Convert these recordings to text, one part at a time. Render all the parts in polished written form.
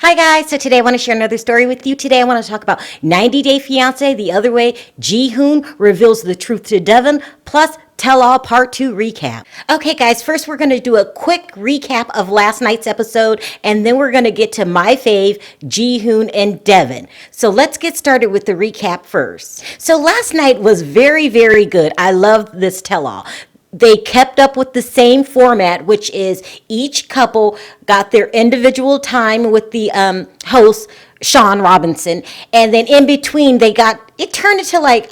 Hi guys, so today I want to share another story with you. Today I want to talk about 90 Day Fiance the other way. Jihoon reveals the truth to Deavan, plus Tell All Part 2 recap. Okay guys, first we're going to do a quick recap of last night's episode, and then we're going to get to my fave, Jihoon and Deavan. So let's get started with the recap first. So last night was very, very good. I loved this Tell All. They kept up with the same format, which is each couple got their individual time with the host, Sean Robinson, and then in between it turned into like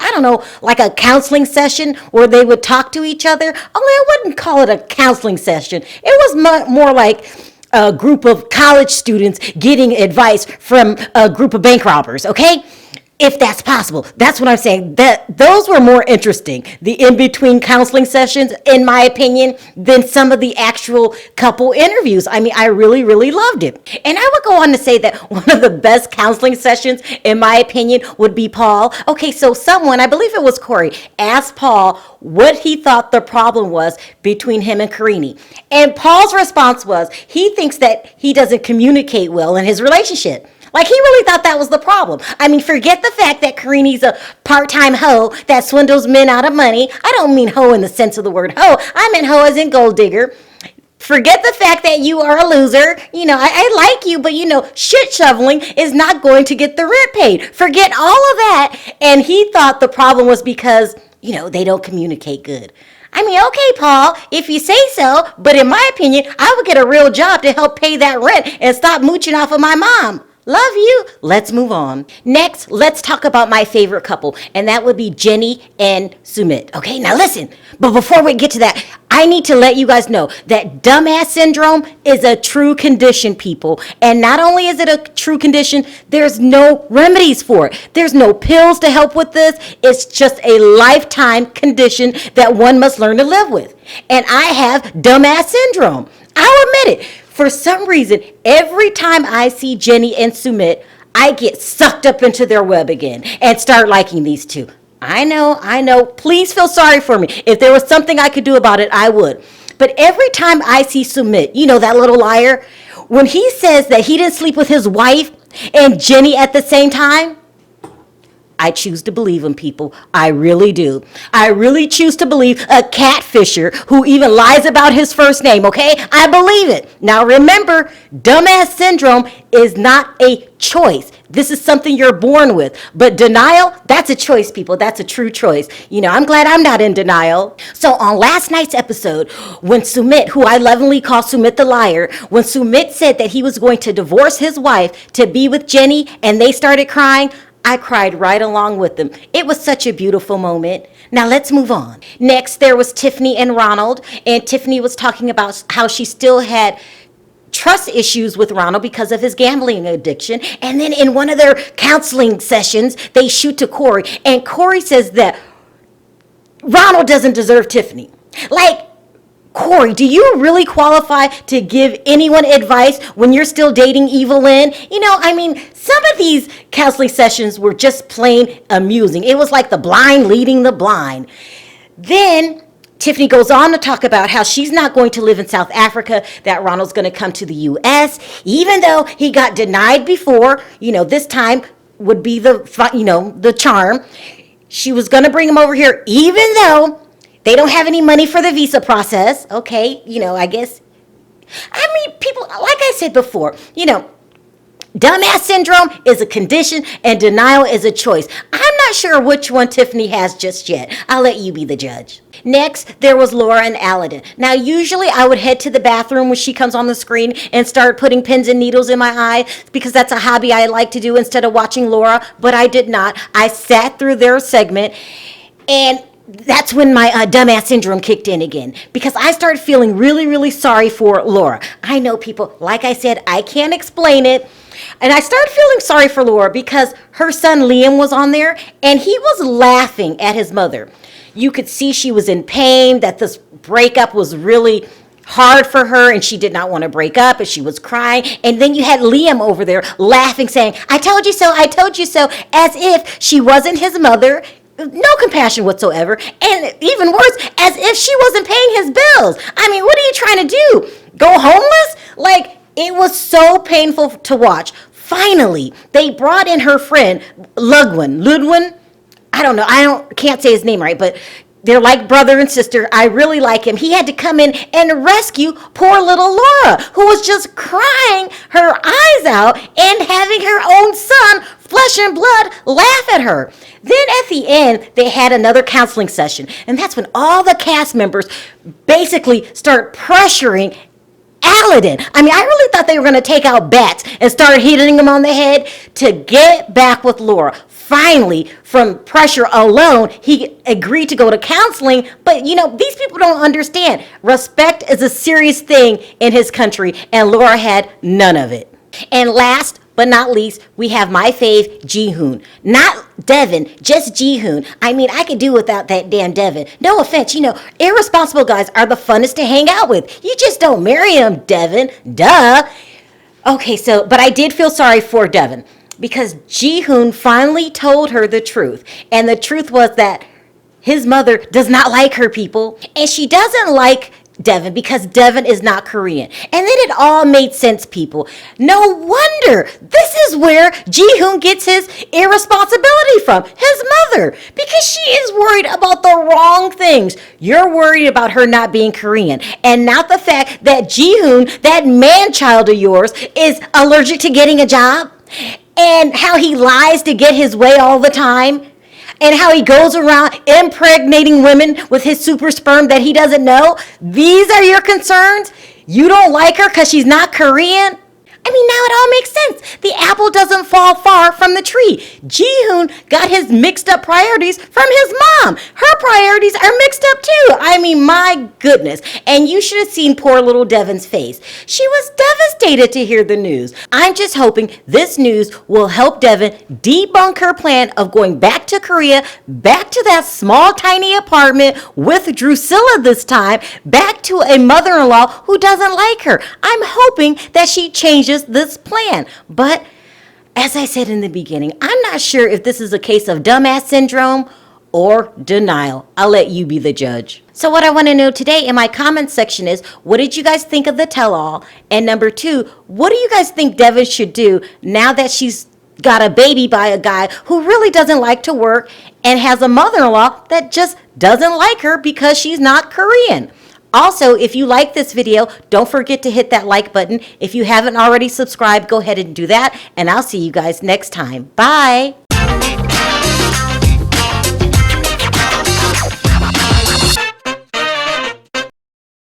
a counseling session where they would talk to each other. Only I wouldn't call it a counseling session. It was more like a group of college students getting advice from a group of bank robbers, okay? If that's possible. That's what I'm saying. Those were more interesting, the in-between counseling sessions, in my opinion, than some of the actual couple interviews. I mean, I really, really loved it. And I would go on to say that one of the best counseling sessions, in my opinion, would be Paul. Okay, so someone, I believe it was Corey, asked Paul what he thought the problem was between him and Karini. And Paul's response was he thinks that he doesn't communicate well in his relationship. Like, he really thought that was the problem. I mean, forget the fact that Karini's a part-time hoe that swindles men out of money. I don't mean hoe in the sense of the word hoe. I meant hoe as in gold digger. Forget the fact that you are a loser. I like you, but shit shoveling is not going to get the rent paid. Forget all of that. And he thought the problem was because, they don't communicate good. I mean, okay, Paul, if you say so, but in my opinion, I would get a real job to help pay that rent and stop mooching off of my mom. Love you. Let's move on. Next, let's talk about my favorite couple, and that would be Jenny and Sumit. Okay, now listen, but before we get to that, I need to let you guys know that dumbass syndrome is a true condition, people. And not only is it a true condition, there's no remedies for it. There's no pills to help with this. It's just a lifetime condition that one must learn to live with. And I have dumbass syndrome. I'll admit it. For some reason, every time I see Jenny and Sumit, I get sucked up into their web again and start liking these two. I know. Please feel sorry for me. If there was something I could do about it, I would. But every time I see Sumit, that little liar, when he says that he didn't sleep with his wife and Jenny at the same time, I choose to believe him, people. I really do. I really choose to believe a catfisher who even lies about his first name, okay? I believe it. Now remember, dumbass syndrome is not a choice. This is something you're born with. But denial, that's a choice, people. That's a true choice. I'm glad I'm not in denial. So on last night's episode, when Sumit, who I lovingly call Sumit the liar, when Sumit said that he was going to divorce his wife to be with Jenny and they started crying, I cried right along with them. It was such a beautiful moment. Now let's move on. Next, there was Tiffany and Ronald, and Tiffany was talking about how she still had trust issues with Ronald because of his gambling addiction. And then in one of their counseling sessions, they shoot to Corey, and Corey says that Ronald doesn't deserve Tiffany. Like, Corey, do you really qualify to give anyone advice when you're still dating Evelyn? Some of these counseling sessions were just plain amusing. It was like the blind leading the blind. Then Tiffany goes on to talk about how she's not going to live in South Africa, that Ronald's going to come to the U.S., even though he got denied before. This time would be the charm. She was going to bring him over here, even though they don't have any money for the visa process. Okay, I guess. People, like I said before, dumbass syndrome is a condition and denial is a choice. I'm not sure which one Tiffany has just yet. I'll let you be the judge. Next, there was Laura and Alledon. Now, usually I would head to the bathroom when she comes on the screen and start putting pins and needles in my eye because that's a hobby I like to do instead of watching Laura, but I did not. I sat through their segment, and that's when my dumbass syndrome kicked in again, because I started feeling really, really sorry for Laura. I know, people, like I said, I can't explain it. And I started feeling sorry for Laura because her son Liam was on there and he was laughing at his mother. You could see she was in pain, that this breakup was really hard for her and she did not want to break up and she was crying. And then you had Liam over there laughing, saying, I told you so, as if she wasn't his mother. No compassion whatsoever. And even worse, as if she wasn't paying his bills. What are you trying to do? Go homeless? Like, It was so painful to watch. Finally, they brought in her friend, Ludwin. I don't know. Can't say his name right, but they're like brother and sister. I really like him. He had to come in and rescue poor little Laura, who was just crying her eyes out and having her own son, flesh and blood, laugh at her. Then at the end, they had another counseling session. And that's when all the cast members basically start pressuring Alledon. I mean, I really thought they were going to take out bats and start hitting him on the head to get back with Laura. Finally, from pressure alone, he agreed to go to counseling. But, these people don't understand. Respect is a serious thing in his country, and Laura had none of it. And last but not least, we have my fave, Jihoon. Not Deavan, just Jihoon. I mean, I could do without that damn Deavan. No offense, irresponsible guys are the funnest to hang out with. You just don't marry him, Deavan. Duh. Okay, but I did feel sorry for Deavan because Jihoon finally told her the truth. And the truth was that his mother does not like her people. And she doesn't like Deavan because Deavan is not Korean. And then it all made sense, people. No wonder this is where Jihoon gets his irresponsibility from, his mother, because she is worried about the wrong things. You're worried about her not being Korean and not the fact that Jihoon, that man-child of yours, is allergic to getting a job and how he lies to get his way all the time. And how he goes around impregnating women with his super sperm that he doesn't know. These are your concerns? You don't like her because she's not Korean? I mean, now it all makes sense. The apple doesn't fall far from the tree. Jihoon got his mixed up priorities from his mom. Her priorities are mixed up too. I mean, my goodness. And you should have seen poor little Deavan's face. She was devastated to hear the news. I'm just hoping this news will help Deavan debunk her plan of going back to Korea, back to that small, tiny apartment with Drusilla this time, back to a mother-in-law who doesn't like her. I'm hoping that she changes this plan. But as I said in the beginning, I'm not sure if this is a case of dumbass syndrome or denial. I'll let you be the judge. So what I want to know today in my comment section is, what did you guys think of the tell-all? And number 2, what do you guys think Deavan should do now that she's got a baby by a guy who really doesn't like to work and has a mother-in-law that just doesn't like her because she's not Korean? Also, if you like this video, don't forget to hit that like button. If you haven't already subscribed, go ahead and do that. And I'll see you guys next time. Bye.